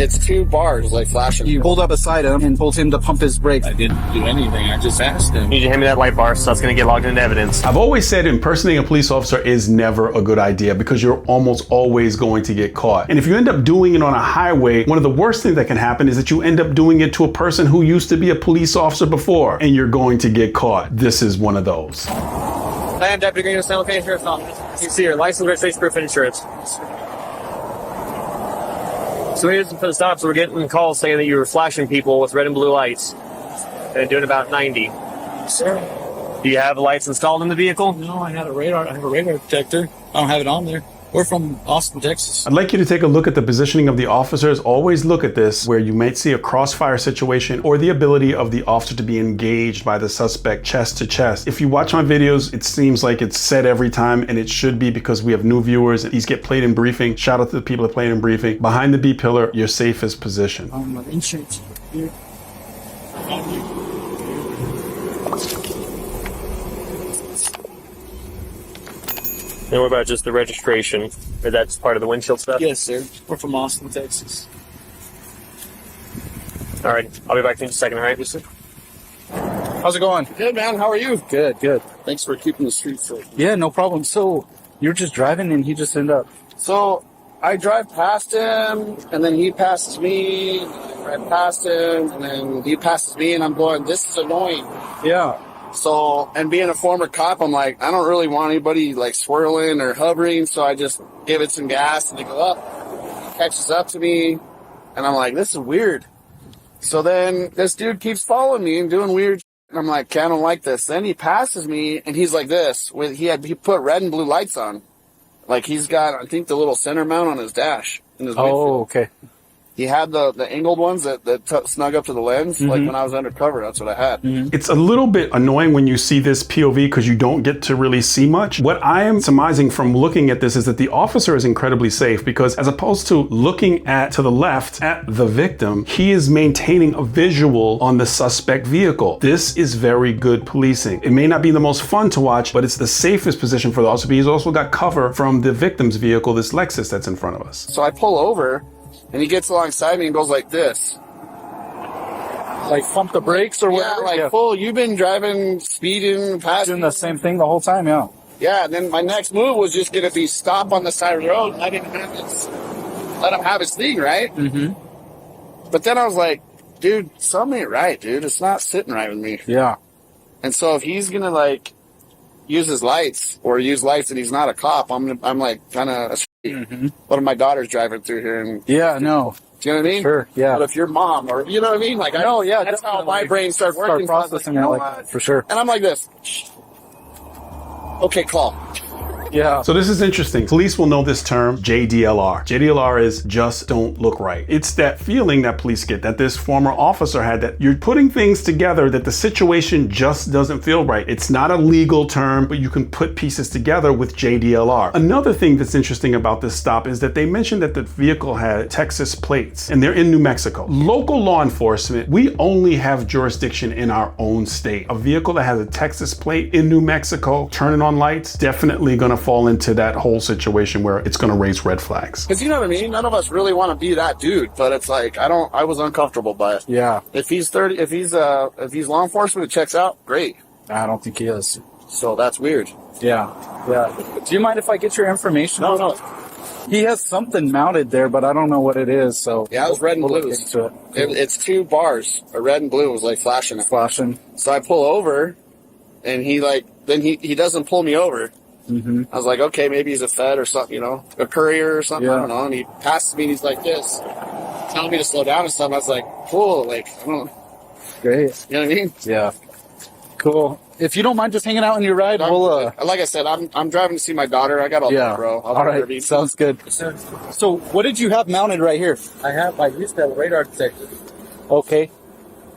It's 2 bars, like flashing. You pulled up beside him and told him to pump his brakes. I didn't do anything. I just asked him. You need to hand me that light bar, so that's going to get logged into evidence. I've always said impersonating a police officer is never a good idea because you're almost always going to get caught. And if you end up doing it on a highway, one of the worst things that can happen is that you end up doing it to a person who used to be a police officer before, and you're going to get caught. This is one of those. Land Deputy Green, San Located Sheriff's Office. You see your license, registration, proof, and insurance. So here's for the stops. We're getting calls saying that you were flashing people with red and blue lights and doing about 90. Sir. Do you have the lights installed in the vehicle? No, I have a radar detector. I don't have it on there. We're from Austin, Texas. I'd like you to take a look at the positioning of the officers. Always look at this where you might see a crossfire situation or the ability of the officer to be engaged by the suspect chest to chest. If you watch my videos, it seems like it's said every time, and it should be because we have new viewers. These get played in briefing. Shout out to the people that play it in briefing. Behind the B pillar, your safest position. My insurance here. And what about just the registration? Or that's part of the windshield stuff? Yes, sir. We're from Austin, Texas. All right. I'll be back in just a second, all right? Yes, sir. How's it going? Good, man. How are you? Good, good. Thanks for keeping the streets safe. Yeah, no problem. So you're just driving and he just ended up. So I drive past him, and then he passes me. I drive past him, and then he passes me, and I'm going, this is annoying. Yeah. So, and being a former cop, I'm like, I don't really want anybody like swirling or hovering, so I just give it some gas and they go up. He catches up to me, and I'm like, this is weird. So then this dude keeps following me and doing weird shit, and I'm like, okay, I don't like this. Then he passes me, and he's like this. He put red and blue lights on. Like he's got, I think, the little center mount on his dash. In his windshield. Okay. He had the angled ones that snug up to the lens. Like when I was undercover, that's what I had. It's a little bit annoying when you see this POV because you don't get to really see much. What I am surmising from looking at this is that the officer is incredibly safe because as opposed to looking to the left at the victim, he is maintaining a visual on the suspect vehicle. This is very good policing. It may not be the most fun to watch, but it's the safest position for the officer. But he's also got cover from the victim's vehicle, this Lexus that's in front of us. So I pull over, and he gets alongside me and goes like this. Like pump the brakes or Yeah, whatever? like, fool, you've been driving, speeding, past Doing the same thing the whole time, yeah. Yeah, and then my next move was just going to be stop on the side of the road, and I didn't have this, let him have his thing, right? Mm-hmm. But then I was like, dude, something ain't right, dude. It's not sitting right with me. Yeah. And so if he's going to, like, use his lights or use lights and he's not a cop, I'm like kind of one of my daughters driving through here, and Yeah, no. do you know what I mean? Sure, yeah. But if you're mom, or you know what I mean, like No, yeah, that's how definitely. my brain starts working. Start So I was processing like, it you know like what? that, for sure. And I'm like this. Okay, call. Yeah. So this is interesting. Police will know this term, JDLR. JDLR is just don't look right. It's that feeling that police get, that this former officer had, that you're putting things together that the situation just doesn't feel right. It's not a legal term, but you can put pieces together with JDLR. Another thing that's interesting about this stop is that they mentioned that the vehicle had Texas plates and they're in New Mexico. Local law enforcement, we only have jurisdiction in our own state. A vehicle that has a Texas plate in New Mexico, turning on lights, definitely gonna fall into that whole situation where it's going to raise red flags. Because you know what I mean? None of us really want to be that dude, but it's like, I was uncomfortable by it. Yeah. If he's law enforcement, it checks out, great. I don't think he is. So that's weird. Yeah. Yeah. Do you mind if I get your information? No. He has something mounted there, but I don't know what it is, so. Yeah, it was red and we'll blue. look into it. It's 2 bars. A red and blue was like flashing. Flashing. So I pull over, and he doesn't pull me over. Mm-hmm. I was like, okay, maybe he's a Fed or something, you know, a courier or something. Yeah. I don't know. And he passes me and he's like this, telling me to slow down and stuff. I was like, cool. Like, I don't, Great. you know what I mean? Yeah. Cool. If you don't mind just hanging out on your ride, we'll, like I said, I'm driving to see my daughter. I got all yeah. that, bro. All right. Sounds good. So what did you have mounted right here? I used to have a radar detector. Okay.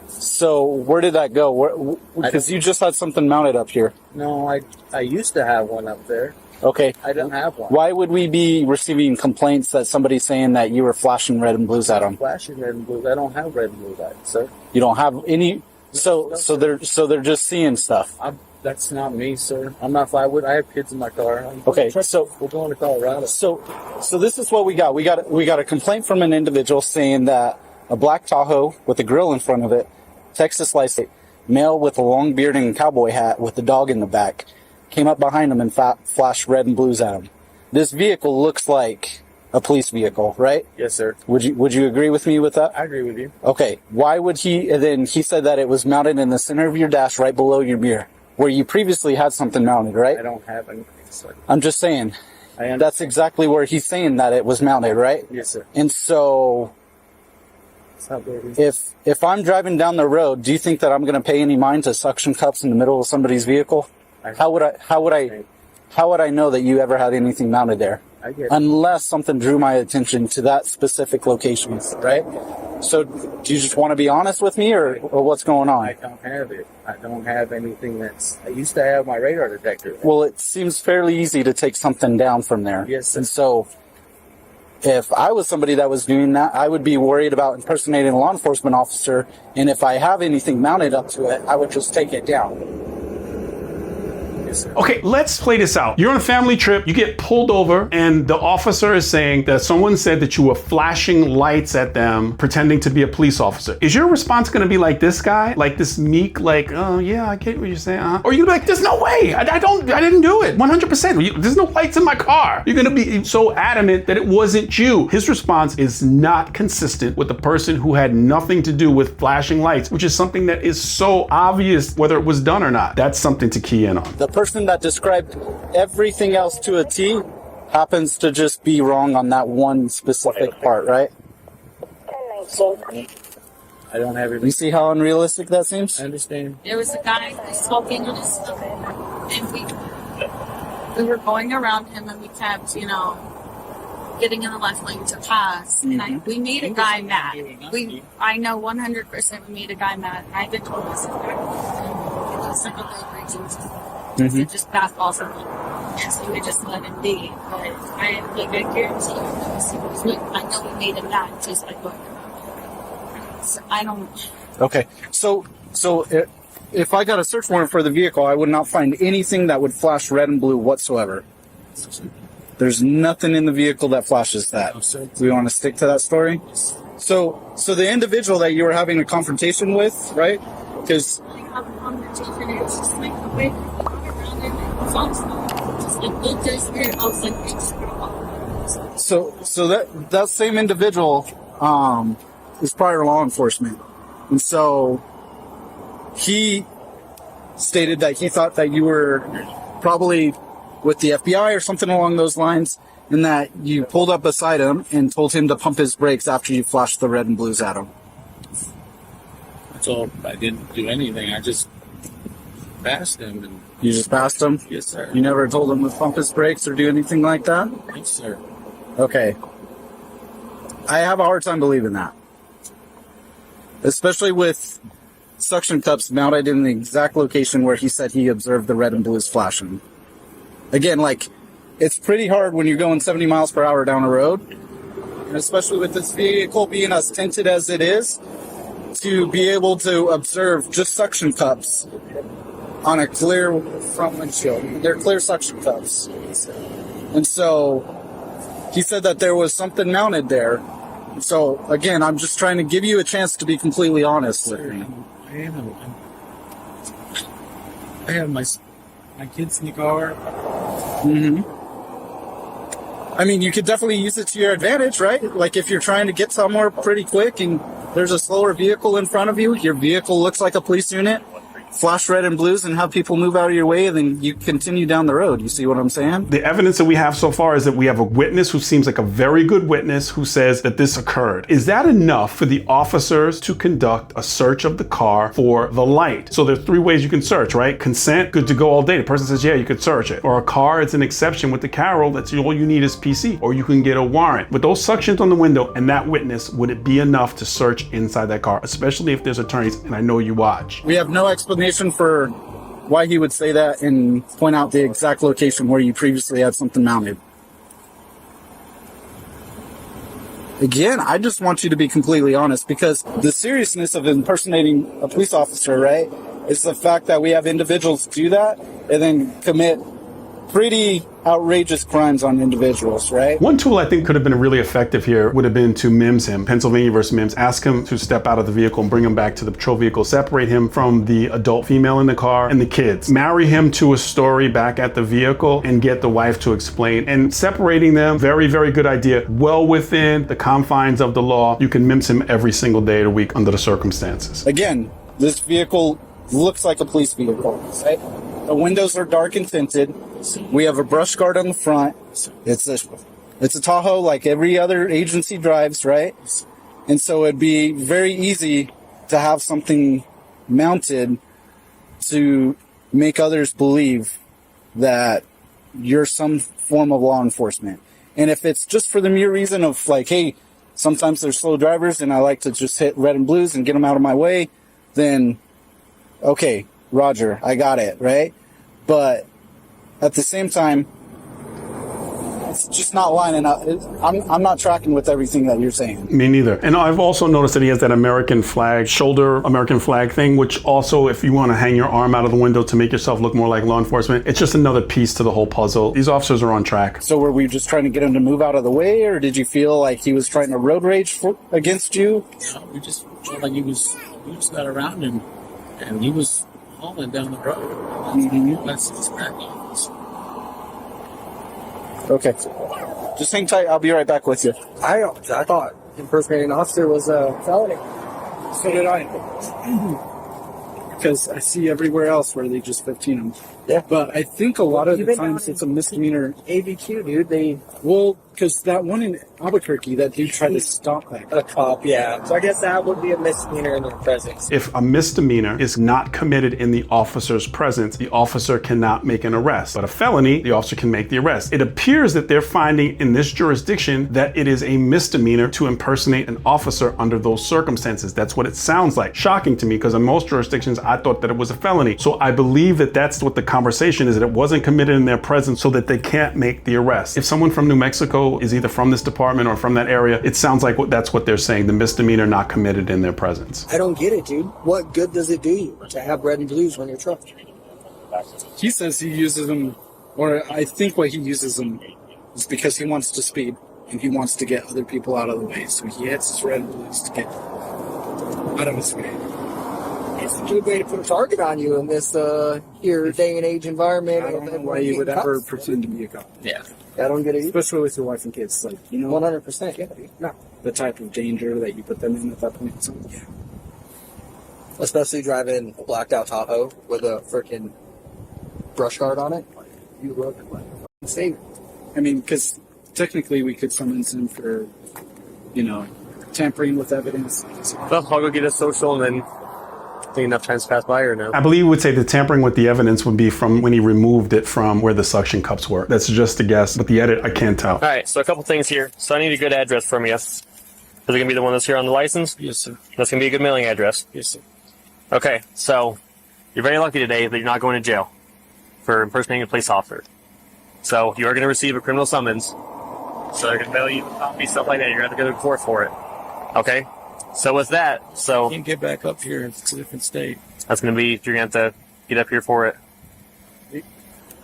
So where did that go? Because you just had something mounted up here. No, I used to have one up there. Okay. I don't have one. Why would we be receiving complaints that somebody's saying that you were flashing red and blues at them? Flashing red and blues. I don't have red and blue lights, sir. You don't have any. So they're just seeing stuff. That's not me, sir. I'm not flywood. I have kids in my car. Okay, so We're going to Colorado. So this is what we got. We got a complaint from an individual saying that a black Tahoe with a grill in front of it, Texas license, male with a long beard and cowboy hat with a dog in the back, came up behind him and flashed red and blues at him. This vehicle looks like a police vehicle, right? Yes, sir. Would you agree with me with that? I agree with you. Okay. Why would he? And then he said that it was mounted in the center of your dash, right below your mirror, where you previously had something mounted, right? I don't have anything, sir. I'm just saying. That's exactly where he's saying that it was mounted, right? Yes, sir. And so, if I'm driving down the road, do you think that I'm going to pay any mind to suction cups in the middle of somebody's vehicle? How would I know that you ever had anything mounted there? Unless something drew my attention to that specific location, right? So, do you just want to be honest with me, or what's going on? I don't have it. I don't have anything that's... I used to have my radar detector. Well, it seems fairly easy to take something down from there. Yes, sir. And so, if I was somebody that was doing that, I would be worried about impersonating a law enforcement officer, and if I have anything mounted up to it, I would just take it down. Okay, let's play this out. You're on a family trip, you get pulled over, and the officer is saying that someone said that you were flashing lights at them, pretending to be a police officer. Is your response gonna be like this guy? Like this meek, like, oh yeah, I get what you're saying, Or you're like, there's no way, I didn't do it, 100%. There's no lights in my car. You're gonna be so adamant that it wasn't you. His response is not consistent with the person who had nothing to do with flashing lights, which is something that is so obvious whether it was done or not. That's something to key in on. The person that described everything else to a T happens to just be wrong on that one specific part, right? I don't have it. You see how unrealistic that seems? I understand. There was a guy smoking on his phone, and we were going around him, and we kept, getting in the left lane to pass. And we made a guy mad. I know 100% we made a guy mad. I even told us that just back off of him. And so we just let him be. But I guarantee you, I know we made him mad just by going around him. So I don't. Okay, so if I got a search warrant for the vehicle, I would not find anything that would flash red and blue whatsoever. There's nothing in the vehicle that flashes that. We want to stick to that story. So the individual that you were having a confrontation with, right? Because it's just like the way around him and just like looked at his spirit. I was like, so that same individual is prior law enforcement, and so he stated that he thought that you were probably with the FBI or something along those lines, and that you pulled up beside him and told him to pump his brakes after you flashed the red and blues at him. That's all. I didn't do anything. I just passed him. And you just passed him? Yes, sir. You never told him to pump his brakes or do anything like that? Yes, sir. Okay. I have a hard time believing that. Especially with suction cups mounted in the exact location where he said he observed the red and blues flashing. Again, it's pretty hard when you're going 70 miles per hour down a road, and especially with this vehicle being as tinted as it is, to be able to observe just suction cups on a clear front windshield. They're clear suction cups. And so he said that there was something mounted there. So again, I'm just trying to give you a chance to be completely honest with me. I have my kids in the car. Mm-hmm. I mean, you could definitely use it to your advantage, right? Like if you're trying to get somewhere pretty quick and there's a slower vehicle in front of you, your vehicle looks like a police unit, flash red and blues and have people move out of your way, and then you continue down the road. You see what I'm saying? The evidence that we have so far is that we have a witness who seems like a very good witness who says that this occurred. Is that enough for the officers to conduct a search of the car for the light? So there's three ways you can search, right? Consent, good to go all day. The person says, yeah, you could search it. Or a car, it's an exception with the Carroll, that's all you need is PC. Or you can get a warrant. With those suctions on the window and that witness, would it be enough to search inside that car? Especially if there's attorneys, and I know you watch. We have no explanation for why he would say that and point out the exact location where you previously had something mounted. Again, I just want you to be completely honest, because the seriousness of impersonating a police officer, right, It's the fact that we have individuals do that and then commit pretty outrageous crimes on individuals, right? One tool I think could have been really effective here would have been to MIMS him, Pennsylvania versus MIMS, ask him to step out of the vehicle and bring him back to the patrol vehicle, separate him from the adult female in the car and the kids, marry him to a story back at the vehicle and get the wife to explain. And separating them, very, very good idea. Well within the confines of the law. You can MIMS him every single day of the week under the circumstances. Again, this vehicle looks like a police vehicle, right? The windows are dark and tinted. We have a brush guard on the front. It's a Tahoe like every other agency drives, right? And so it'd be very easy to have something mounted to make others believe that you're some form of law enforcement. And if it's just for the mere reason of like, hey, sometimes they're slow drivers and I like to just hit red and blues and get them out of my way, then okay, Roger, I got it, right? But at the same time, it's just not lining up. I'm not tracking with everything that you're saying. Me neither. And I've also noticed that he has that American flag, shoulder American flag thing, which also, if you want to hang your arm out of the window to make yourself look more like law enforcement, it's just another piece to the whole puzzle. These officers are on track. So were we just trying to get him to move out of the way, or did you feel like he was trying to road rage against you? No, we just felt like we just got around him, and he was hauling down the road. That's his back office. Okay. Just hang tight. I'll be right back with you. I thought impersonating an officer was a felony. So did I. Because I see everywhere else where they just 15 them. Yeah. But I think a lot of the Even times down it's a misdemeanor. ABQ, dude. Well, because that one in Albuquerque, that dude tried to stop that guy. A cop, yeah. So I guess that would be a misdemeanor in their presence. If a misdemeanor is not committed in the officer's presence, the officer cannot make an arrest. But a felony, the officer can make the arrest. It appears that they're finding in this jurisdiction that it is a misdemeanor to impersonate an officer under those circumstances. That's what it sounds like. Shocking to me, because in most jurisdictions, I thought that it was a felony. So I believe that that's what the conversation is, that it wasn't committed in their presence so that they can't make the arrest. If someone from New Mexico is either from this department or from that area, it sounds like that's what they're saying, the misdemeanor not committed in their presence. I don't get it, dude. What good does it do you to have red and blues on your truck? He says he uses them, or I think what he uses them is because he wants to speed and he wants to get other people out of the way. So he hits his red and blues to get out of his way. It's a good way to put a target on you in this here day and age environment. I don't know why you would ever pretend to be a cop. Yeah. I don't get it. Especially with your wife and kids. Like, you know, 100%. Yeah, dude. No. the type of danger that you put them in at that point. So, yeah. Especially driving a blacked out Tahoe with a freaking brush guard on it. You look like a fucking savior. I mean, because technically we could summons him for, you know, tampering with evidence. Well, I'll go get a social and then I think enough time's passed by or no? I believe we would say the tampering with the evidence would be from when he removed it from where the suction cups were. That's just a guess, but the edit, I can't tell. All right, so a couple things here. So I need a good address from you. Is it going to be the one that's here on the license? Yes, sir. That's going to be a good mailing address. Yes, sir. Okay, so you're very lucky today that you're not going to jail for impersonating a police officer. So you are going to receive a criminal summons. So they're going to mail you a copy, stuff like that. You're going to have to go to court for it. Okay? So with that, You can get back up here. It's a different state. that's going to be, you're going to have to get up here for it.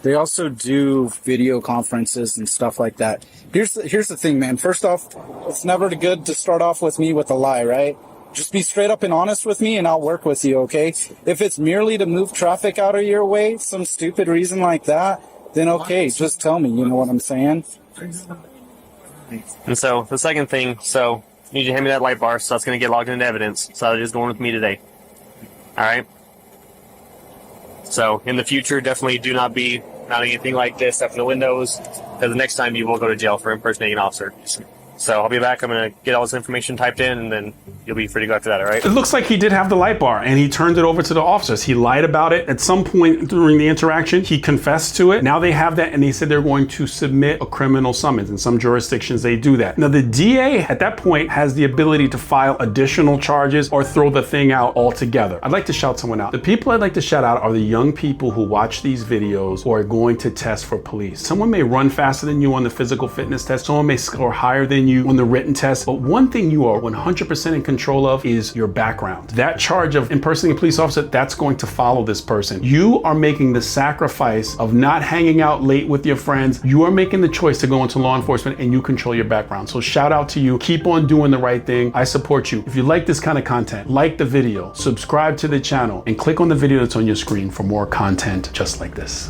They also do video conferences and stuff like that. Here's the thing, man. First off, it's never good to start off with me with a lie, right? Just be straight up and honest with me and I'll work with you, okay? If it's merely to move traffic out of your way, some stupid reason like that, then okay, just tell me, you know what I'm saying? And so the second thing, so you need to hand me that light bar, so that's going to get logged into evidence. So it is going with me today. All right? So in the future, definitely do not be mounting anything like this up in the windows, because the next time you will go to jail for impersonating an officer. So I'll be back. I'm going to get all this information typed in, and then you'll be free to go after that, all right? It looks like he did have the light bar, and he turned it over to the officers. He lied about it. At some point during the interaction, he confessed to it. Now they have that, and they said they're going to submit a criminal summons. In some jurisdictions, they do that. Now, the DA at that point has the ability to file additional charges or throw the thing out altogether. I'd like to shout someone out. The people I'd like to shout out are the young people who watch these videos or are going to test for police. Someone may run faster than you on the physical fitness test. Someone may score higher than than you on the written test. But one thing you are 100% in control of is your background. That charge of impersonating a police officer, that's going to follow this person. You are making the sacrifice of not hanging out late with your friends. You are making the choice to go into law enforcement, and you control your background. So shout out to you. Keep on doing the right thing. I support you. If you like this kind of content, like the video, subscribe to the channel, and click on the video that's on your screen for more content just like this.